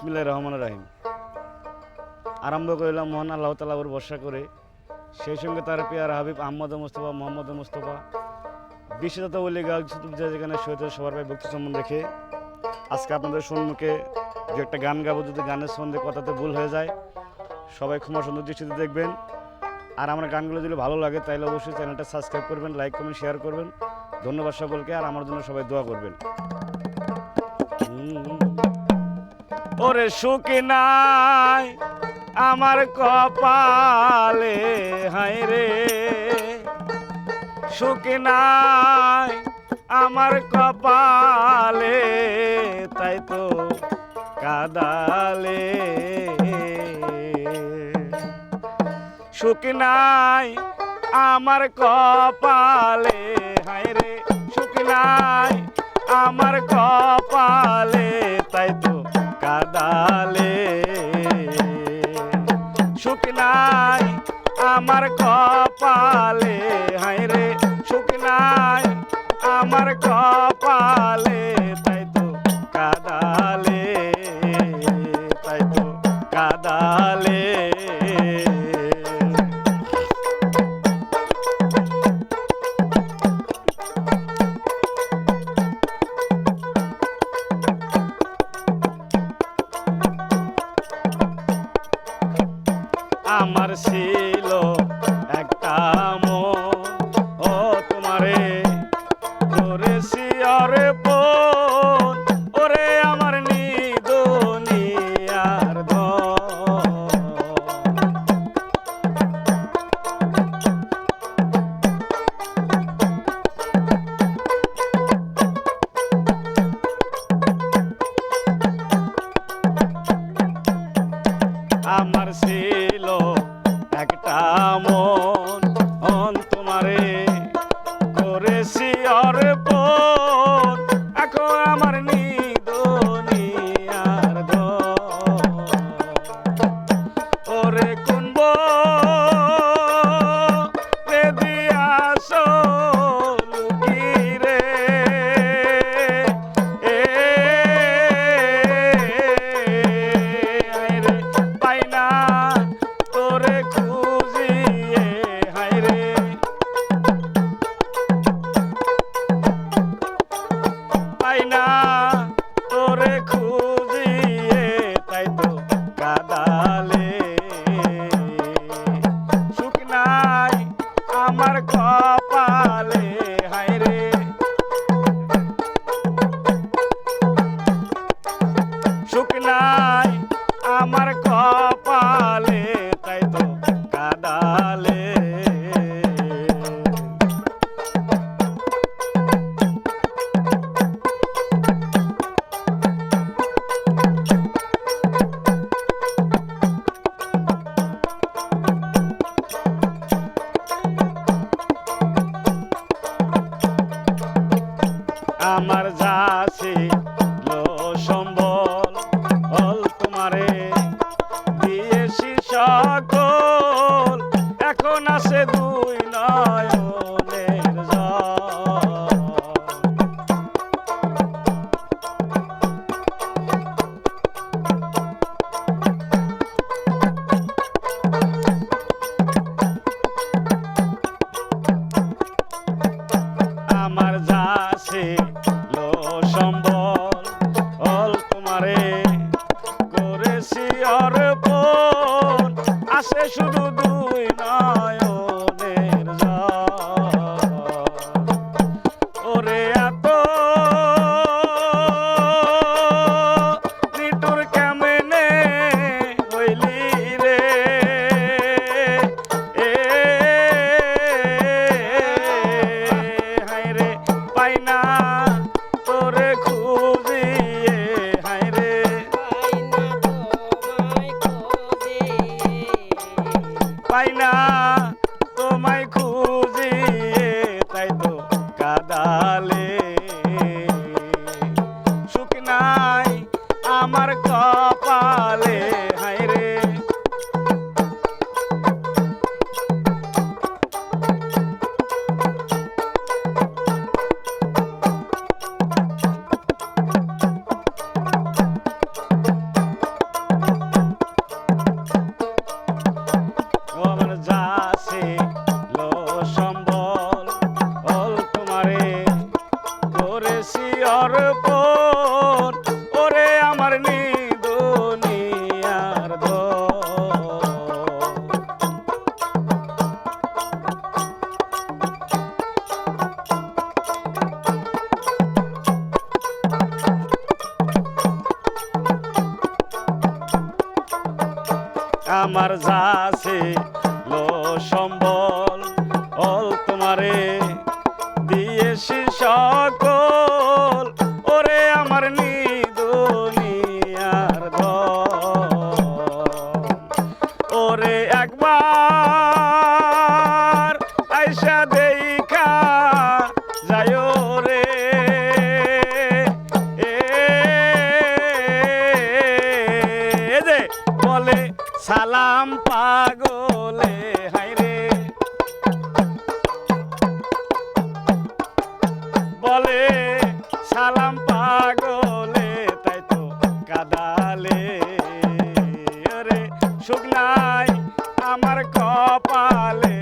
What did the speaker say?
বিসমিল্লাহির রহমানির রহিম। আরম্ভ করিলাম মহান আল্লাহ তাআলার উপর ভরসা করে, সেই সঙ্গে তার পেয়ার হাবিব আহমদ মুস্তফা মোহাম্মদ মুস্তফা বিশ্বজাত ওলি গাছ যেখানে সহিত সবার ভাই ভক্তি সম্মান রেখে আজকে আপনাদের সম্মুখে দু একটা গান গাবো। যদি গানের সম্বন্ধে কথাতে ভুল হয়ে যায় সবাই ক্ষমা সুন্দর দৃষ্টিতে দেখবেন। আর আমার গানগুলো যদি ভালো লাগে তাহলে অবশ্যই চ্যানেলটা সাবস্ক্রাইব করবেন, লাইক কমেন্ট শেয়ার করবেন। ধন্যবাদ সকলকে, আর আমার জন্য সবাই দোয়া করবেন। ওরে সুখ নাই আমার কপালে, হায় রে সুখ নাই আমার কপালে, তাই তো কাদালে। সুখ নাই আমার কপালে, হায় রে সুখ নাই আমার কপালে, তাই তো কাদালে। সুখ নাই আমার কপালে, হায় রে সুখ নাই আমার কপালে, তাই তো কাদালে, তাই তো কাদালে। আমার ছিল একটা মন, ও তোমারে করেছি অর্পণ, ওরে আমার নিদুনিয়ার ধন। আমার ছিল একটা মন, তোমারে করেছি অর্পণ, এখন আমার নিদুনিয়ার ধন। ওরে কোন রে দিয়াছ লুকি রে, রে পাই না তোরে খুঁজিয়ে, হায় রে পাই না তোরে খুঁজিয়ে, তাই তো কাদালে। সুখ নাই আমার কপালে, হায় রে সুখ নাই আমার কপালে, তাই তো কাদালে। আমার যা ছিল সম্বল, তোমারে দিয়েছি সকল, এখন আছে দুই নয়নের জল। আমার যা ছিল আমার যাছে লো সম্বল অল তোমারে দিয়েছি সকল ওরে আমার দুনিয়ার ধন ওরে একবার আইসা দেখা যায় রে যে বলে সালাম পাগলে হাইরে বলে সালাম পাগলে তাই তো কাদালে রে সুখ নাই আমার কপালে